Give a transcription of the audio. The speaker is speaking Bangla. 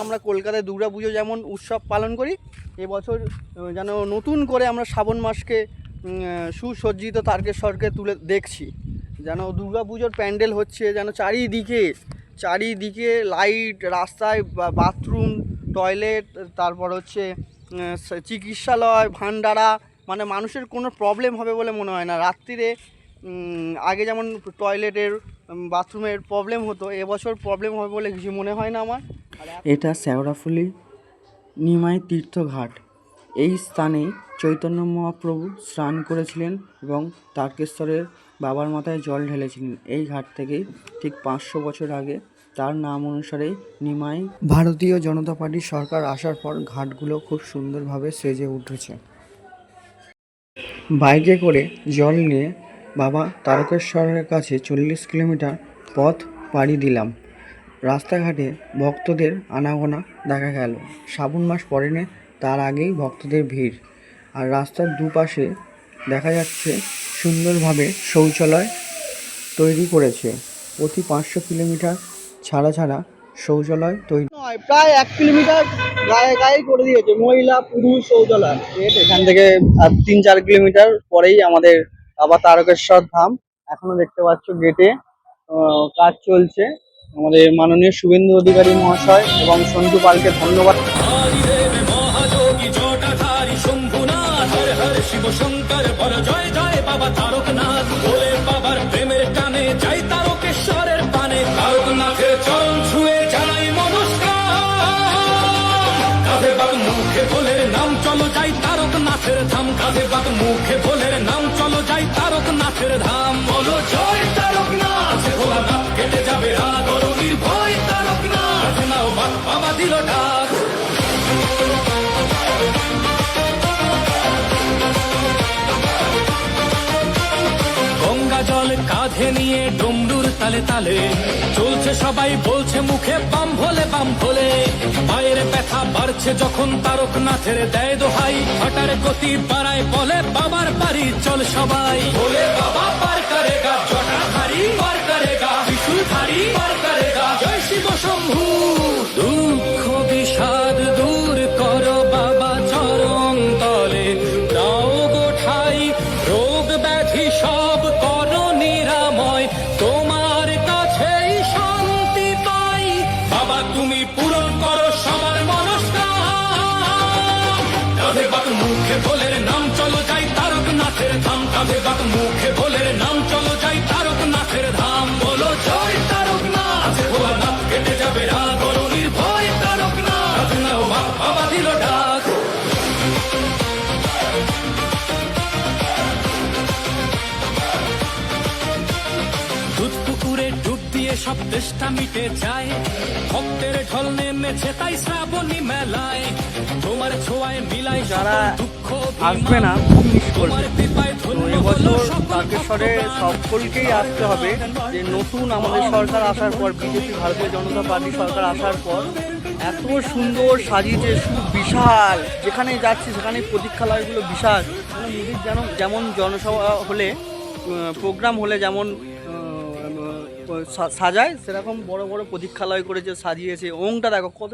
আমরা কলকাতায় দুর্গাপুজো যেমন উৎসব পালন করি, এবছর যেন নতুন করে আমরা শ্রাবণ মাসকে সুসজ্জিত তারকেশ্বরকে তুলে দেখছি। যেন দুর্গাপুজোর প্যান্ডেল হচ্ছে, যেন চারিদিকে লাইট, রাস্তায় বাথরুম, টয়লেট, তারপর হচ্ছে চিকিৎসালয়, ভান্ডারা, মানে মানুষের কোনো প্রবলেম হবে বলে মনে হয় না রাত্রিরে। আগে যেমন টয়লেটের, বাথরুমের প্রবলেম হতো, এবছর প্রবলেম হবে বলে কিছু মনে হয় না আমার। এটা শেওড়াফুলি নিমাই তীর্থঘাট। এই স্থানে চৈতন্য মহাপ্রভু স্নান করেছিলেন এবং তারকেশ্বরের বাবার মাথায় জল ঢেলেছিলেন। এই ঘাট থেকেই ঠিক 500 বছর আগে তার নাম অনুসারে নিমাই। ভারতীয় জনতা পার্টির সরকার আসার পর ঘাটগুলো খুব সুন্দরভাবে সেজে উঠেছে। বাইকে করে জল নিয়ে বাবা তারকেশ্বরের কাছে 40 কিলোমিটার পথ পাড়ি দিলাম। রাস্তাঘাটে ভক্তদের আনাগোনা দেখা গেল। শ্রাবণ মাস পড়েনি, তার আগেই ভক্তদের ভিড়। আর রাস্তার দুপাশে দেখা যাচ্ছে সুন্দরভাবে শৌচালয় তৈরি করেছে। প্রতি 500 কিলোমিটার ছাড়া শৌচালয় তৈরি। প্রায় 1 কিলোমিটার গায়ে করে দিয়েছে মহিলা পুরুষ শৌচালয়। এখান থেকে 3-4 কিলোমিটার পরেই আমাদের বাবা তারকেশ্বর ধাম। এখনো দেখতে পাচ্ছ গেটে কাজ চলছে। আমাদের মাননীয় শুভেন্দু অধিকারী মহাশয় এবং সন্তু পালকে ধন্যবাদ। শিব শঙ্কর বল জয় জয় বাবা তারকনাথ, বলে বাবার প্রেমের টানে যাই তারকেশ্বরের পানে। তারকনাথের চরণ ছুঁয়ে জানাই নমস্কার। কাঁধে বাগ মুখে ভোলের নাম চলো যাই তারকনাথের ধাম। কাঁধে বাগ মুখে ভোলের নাম চলো যাই তারকনাথের ধাম। বলো জয় তারকনাথ, ভোলানাথ কেটে যাবে রাগ অরুণীর ভয় তারকনাথ। নাও বাবা দিল ডাক। জল কাঁধে নিয়ে ডমরুর তালে তালে চলছে সবাই, বলছে মুখে বাম ভোলে বাম ভোলে। পায়ের ব্যথা বাড়ছে যখন তারকনাথের দেয় দোহাই, হাঁটার গতি বাড়ায় বলে বাবার বাড়ি চল সবাই। বলে বাবা পার করেগা, জটাধারী পার করেগা, ত্রিশূলধারী পার করেগা, জয় শিব শম্ভু। দুঃখ বিষাদ দূর করো বাবা চরণ তলে, দাও গোঠাই রোগ ব্যাধি সব করো নিরাময়, তোমার কাছেই শান্তি পাই। বাবা তুমি পূরণ করো সবার মনস্কাম। কাঁধে বাক মুখে ভোলের নাম চলো যাই তারকনাথের ধাম। কাঁধে বাক মুখে ভোলের নাম চলো যাই তারকনাথের ধাম। বলো জয় তারকনাথ, ভোলানাথ কেটে যাবে রাগ অরুণীর ভয় তারকনাথ। নাও বাবা দিল ডাক। দুধ পুকুরে ডুব দিয়ে সব তেষ্টা মিটে যায়, ভক্তের ঢল নেমেছে তাই শ্রাবণী মেলায়। তোমার ছোঁয়ায় মিলাই যারা দুঃখ আসবে না মিস করবে। তো এবছর তারকেশ্বরে সকলকেই আসতে হবে। যে নতুন আমাদের সরকার আসার পর, বিজেপি ভারতীয় জনতা পার্টি সরকার আসার পর এত সুন্দর সাজিয়েছে, বিশাল। যেখানে যাচ্ছি সেখানে প্রতীক্ষালয়গুলো বিশাল। মোদির যেমন জনসভা হলে, প্রোগ্রাম হলে যেমন সাজায়, সেরকম বড় বড় প্রতীক্ষালয় করেছে, সাজিয়েছে। ওংটা দেখো কত